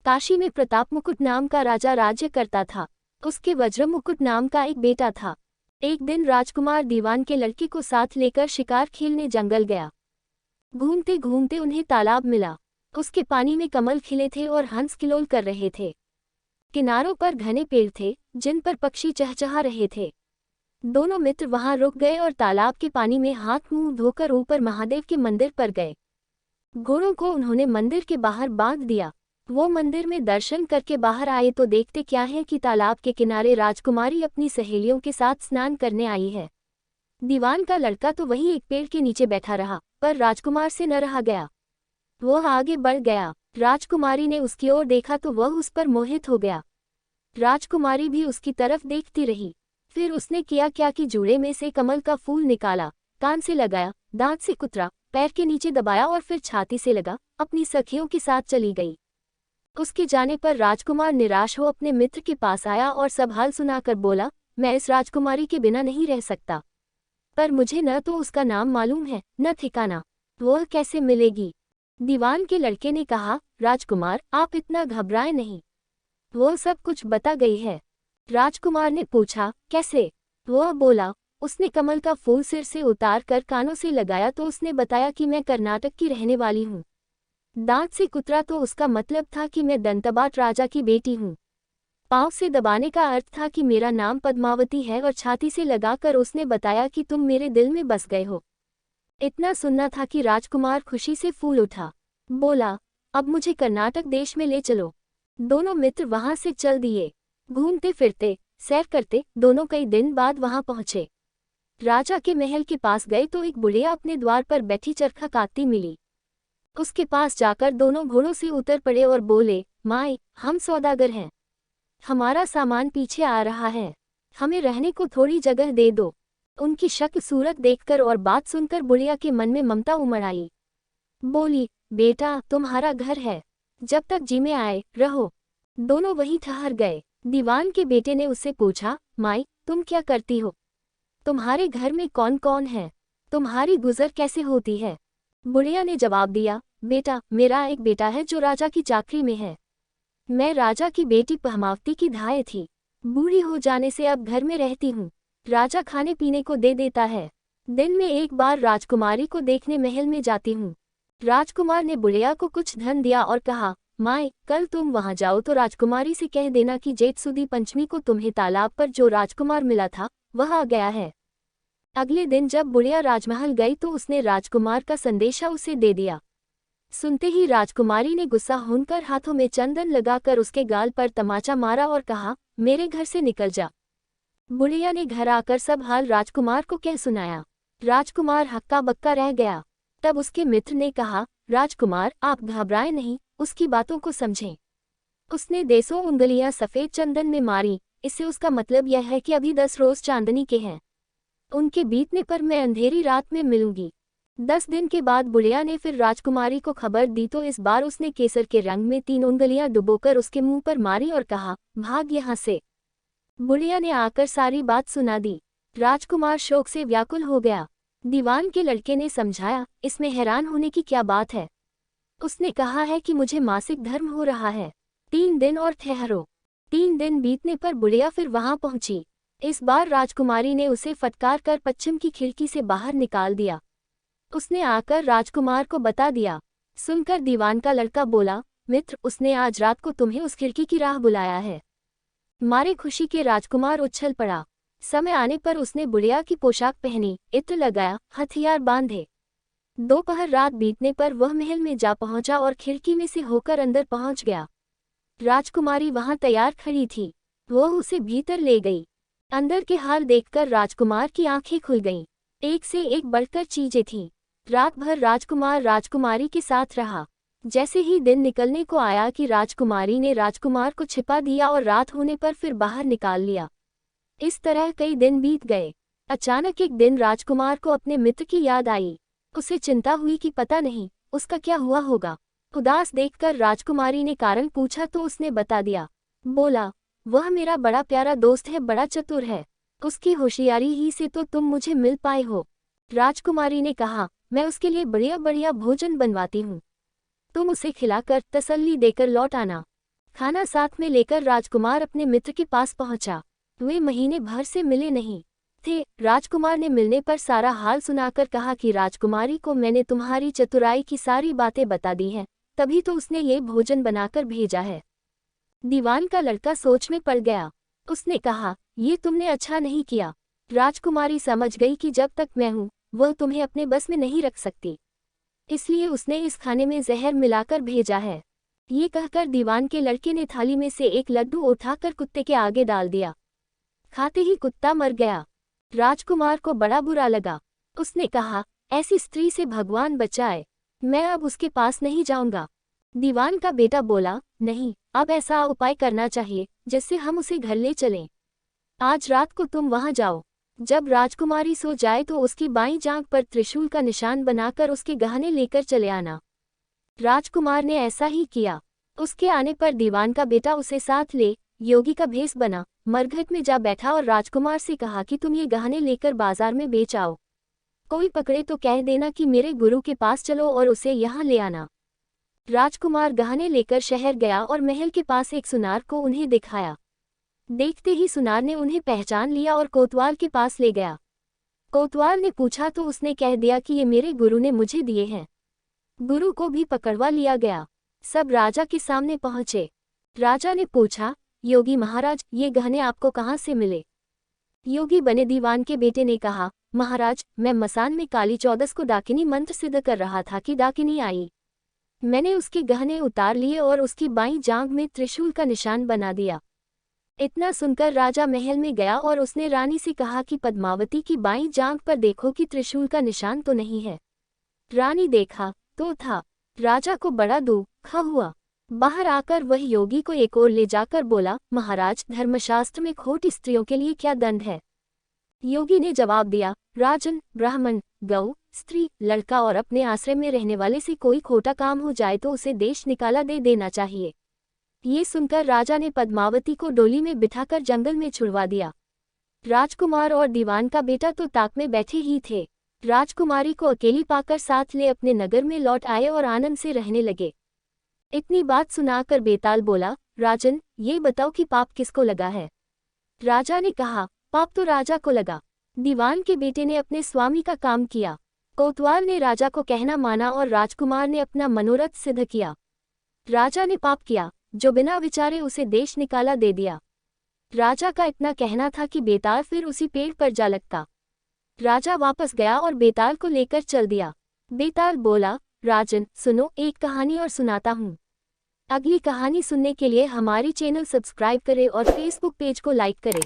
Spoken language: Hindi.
काशी में प्रताप मुकुट नाम का राजा राज्य करता था। उसके वज्र मुकुट नाम का एक बेटा था। एक दिन राजकुमार दीवान के लड़की को साथ लेकर शिकार खेलने जंगल गया। घूमते घूमते उन्हें तालाब मिला। उसके पानी में कमल खिले थे और हंस किलोल कर रहे थे। किनारों पर घने पेड़ थे जिन पर पक्षी चहचहा रहे थे। दोनों मित्र वहां रुक गए और तालाब के पानी में हाथ मुंह धोकर ऊपर महादेव के मंदिर पर गए। घोड़ों को उन्होंने मंदिर के बाहर बांध दिया। वो मंदिर में दर्शन करके बाहर आए तो देखते क्या है कि तालाब के किनारे राजकुमारी अपनी सहेलियों के साथ स्नान करने आई है। दीवान का लड़का तो वहीं एक पेड़ के नीचे बैठा रहा, पर राजकुमार से न रहा गया। वह आगे बढ़ गया। राजकुमारी ने उसकी ओर देखा तो वह उस पर मोहित हो गया। राजकुमारी भी उसकी तरफ देखती रही। फिर उसने किया क्या कि जूड़े में से कमल का फूल निकाला, कान से लगाया, दांत से कुतरा, पैर के नीचे दबाया और फिर छाती से लगा, अपनी सखियों के साथ चली गई। उसके जाने पर राजकुमार निराश हो अपने मित्र के पास आया और सब हाल सुनाकर बोला, मैं इस राजकुमारी के बिना नहीं रह सकता, पर मुझे न तो उसका नाम मालूम है न ठिकाना, वह कैसे मिलेगी। दीवान के लड़के ने कहा, राजकुमार आप इतना घबराए नहीं, वह सब कुछ बता गई है। राजकुमार ने पूछा, कैसे? वह बोला, उसने कमल का फूल सिर से उतार कर कानों से लगाया तो उसने बताया कि मैं कर्नाटक की रहने वाली हूँ। दांत से कुतरा तो उसका मतलब था कि मैं दंतबाट राजा की बेटी हूँ। पाँव से दबाने का अर्थ था कि मेरा नाम पद्मावती है और छाती से लगाकर उसने बताया कि तुम मेरे दिल में बस गए हो। इतना सुनना था कि राजकुमार खुशी से फूल उठा। बोला, अब मुझे कर्नाटक देश में ले चलो। दोनों मित्र वहां से चल दिए। घूमते फिरते सैर करते दोनों कई दिन बाद वहां पहुंचे। राजा के महल के पास गए तो एक बुढ़िया अपने द्वार पर बैठी चरखा काटती मिली। उसके पास जाकर दोनों घोड़ों से उतर पड़े और बोले, माई, हम सौदागर हैं, हमारा सामान पीछे आ रहा है, हमें रहने को थोड़ी जगह दे दो। उनकी शक्ल सूरत देखकर और बात सुनकर बुढ़िया के मन में ममता उमड़ आई। बोली, बेटा तुम्हारा घर है, जब तक जी में आए रहो। दोनों वहीं ठहर गए। दीवान के बेटे ने उससे पूछा, माई तुम क्या करती हो? तुम्हारे घर में कौन कौन है? तुम्हारी गुजर कैसे होती है? बुढ़िया ने जवाब दिया, बेटा मेरा एक बेटा है जो राजा की चाकरी में है। मैं राजा की बेटी पद्मावती की धाय थी। बूढ़ी हो जाने से अब घर में रहती हूँ। राजा खाने पीने को दे देता है। दिन में एक बार राजकुमारी को देखने महल में जाती हूँ। राजकुमार ने बुढ़िया को कुछ धन दिया और कहा, माए कल तुम वहां जाओ तो राजकुमारी से कह देना कि जेठ सुदी पंचमी को तुम्हें तालाब पर जो राजकुमार मिला था वह आ गया है। अगले दिन जब बुढ़िया राजमहल गई तो उसने राजकुमार का संदेशा उसे दे दिया। सुनते ही राजकुमारी ने गुस्सा होकर हाथों में चंदन लगाकर उसके गाल पर तमाचा मारा और कहा, मेरे घर से निकल जा। बुढ़िया ने घर आकर सब हाल राजकुमार को कह सुनाया। राजकुमार हक्का बक्का रह गया। तब उसके मित्र ने कहा, राजकुमार आप घबराएं नहीं, उसकी बातों को समझें। उसने 10 उंगलियां सफेद चंदन में मारी, इससे उसका मतलब यह है कि अभी 10 रोज चांदनी के हैं। उनके बीतने पर मैं अंधेरी रात में मिलूंगी। 10 दिन के बाद बुढ़िया ने फिर राजकुमारी को खबर दी तो इस बार उसने केसर के रंग में 3 उंगलियां डुबोकर उसके मुंह पर मारी और कहा, भाग यहाँ से। बुढ़िया ने आकर सारी बात सुना दी। राजकुमार शोक से व्याकुल हो गया। दीवान के लड़के ने समझाया, इसमें हैरान होने की क्या बात है? उसने कहा है कि मुझे मासिक धर्म हो रहा है, 3 दिन और ठहरो। 3 दिन बीतने पर बुढ़िया फिर वहां पहुंची। इस बार राजकुमारी ने उसे फटकार कर पश्चिम की खिड़की से बाहर निकाल दिया। उसने आकर राजकुमार को बता दिया। सुनकर दीवान का लड़का बोला, मित्र उसने आज रात को तुम्हें उस खिड़की की राह बुलाया है। मारे खुशी के राजकुमार उछल पड़ा। समय आने पर उसने बुढ़िया की पोशाक पहनी, इत्र लगाया, हथियार बांधे। दोपहर रात बीतने पर वह महल में जा पहुंचा और खिड़की में से होकर अंदर पहुंच गया। राजकुमारी वहां तैयार खड़ी थी। वह उसे भीतर ले गई। अंदर के हाल देखकर राजकुमार की आंखें खुल गईं। एक से एक बढ़कर चीजें थीं। रात भर राजकुमार राजकुमारी के साथ रहा। जैसे ही दिन निकलने को आया कि राजकुमारी ने राजकुमार को छिपा दिया और रात होने पर फिर बाहर निकाल लिया। इस तरह कई दिन बीत गए। अचानक एक दिन राजकुमार को अपने मित्र की याद आई। उसे चिंता हुई कि पता नहीं उसका क्या हुआ होगा। उदास देखकर राजकुमारी ने कारण पूछा तो उसने बता दिया। बोला, वह मेरा बड़ा प्यारा दोस्त है, बड़ा चतुर है, उसकी होशियारी ही से तो तुम मुझे मिल पाए हो। राजकुमारी ने कहा, मैं उसके लिए बढ़िया बढ़िया भोजन बनवाती हूँ, तुम उसे खिलाकर तसल्ली देकर लौट आना। खाना साथ में लेकर राजकुमार अपने मित्र के पास पहुंचा। वे महीने भर से मिले नहीं थे। राजकुमार ने मिलने पर सारा हाल सुनाकर कहा कि राजकुमारी को मैंने तुम्हारी चतुराई की सारी बातें बता दी हैं, तभी तो उसने ये भोजन बनाकर भेजा है। दीवान का लड़का सोच में पड़ गया। उसने कहा, ये तुमने अच्छा नहीं किया। राजकुमारी समझ गई कि जब तक मैं हूँ वह तुम्हें अपने बस में नहीं रख सकती, इसलिए उसने इस खाने में जहर मिलाकर भेजा है। ये कहकर दीवान के लड़के ने थाली में से एक लड्डू उठाकर कुत्ते के आगे डाल दिया। खाते ही कुत्ता मर गया। राजकुमार को बड़ा बुरा लगा। उसने कहा, ऐसी स्त्री से भगवान बचाए, मैं अब उसके पास नहीं जाऊंगा। दीवान का बेटा बोला, नहीं, अब ऐसा उपाय करना चाहिए जिससे हम उसे घर ले चलें। आज रात को तुम वहां जाओ। जब राजकुमारी सो जाए तो उसकी बाईं जांघ पर त्रिशूल का निशान बनाकर उसके गहने लेकर चले आना। राजकुमार ने ऐसा ही किया। उसके आने पर दीवान का बेटा उसे साथ ले योगी का भेष बना, मरघट में जा बैठा और राजकुमार से कहा कि तुम ये गहने लेकर बाजार में बेच आओ। कोई पकड़े तो कह देना कि मेरे गुरु के पास चलो और उसे यहाँ ले आना। राजकुमार गहने लेकर शहर गया और महल के पास एक सुनार को उन्हें दिखाया। देखते ही सुनार ने उन्हें पहचान लिया और कोतवाल के पास ले गया। कोतवाल ने पूछा तो उसने कह दिया कि ये मेरे गुरु ने मुझे दिए हैं। गुरु को भी पकड़वा लिया गया। सब राजा के सामने पहुंचे। राजा ने पूछा, योगी महाराज, ये गहने आपको कहाँ से मिले? योगी बने दीवान के बेटे ने कहा, महाराज, मैं मसान में काली चौदस को डाकिनी मंत्र सिद्ध कर रहा था कि डाकिनी आई। मैंने उसके गहने उतार लिए और उसकी बाईं जांघ में त्रिशूल का निशान बना दिया। इतना सुनकर राजा महल में गया और उसने रानी से कहा कि पद्मावती की बाईं जांघ पर देखो कि त्रिशूल का निशान तो नहीं है। रानी देखा तो था। राजा को बड़ा दुख हुआ। बाहर आकर वह योगी को एक ओर ले जाकर बोला, महाराज, धर्मशास्त्र में खोटी स्त्रियों के लिए क्या दंड है? योगी ने जवाब दिया, राजन, ब्राह्मण, गौ, स्त्री, लड़का और अपने आश्रय में रहने वाले से कोई खोटा काम हो जाए तो उसे देश निकाला दे देना चाहिए। ये सुनकर राजा ने पद्मावती को डोली में बिठाकर जंगल में छुड़वा दिया। राजकुमार और दीवान का बेटा तो ताक में बैठे ही थे। राजकुमारी को अकेली पाकर साथ ले अपने नगर में लौट आए और आनंद से रहने लगे। इतनी बात सुनाकर बेताल बोला, राजन, ये बताओ कि पाप किसको लगा है? राजा ने कहा, पाप तो राजा को लगा। दीवान के बेटे ने अपने स्वामी का काम किया। कोतवाल ने राजा को कहना माना और राजकुमार ने अपना मनोरथ सिद्ध किया। राजा ने पाप किया, जो बिना विचारे उसे देश निकाला दे दिया। राजा का इतना कहना था कि बेताल फिर उसी पेड़ पर जा लगता। राजा वापस गया और बेताल को लेकर चल दिया। बेताल बोला, राजन, सुनो, एक कहानी और सुनाता हूँ। अगली कहानी सुनने के लिए हमारी चैनल सब्सक्राइब करें और फेसबुक पेज को लाइक करें।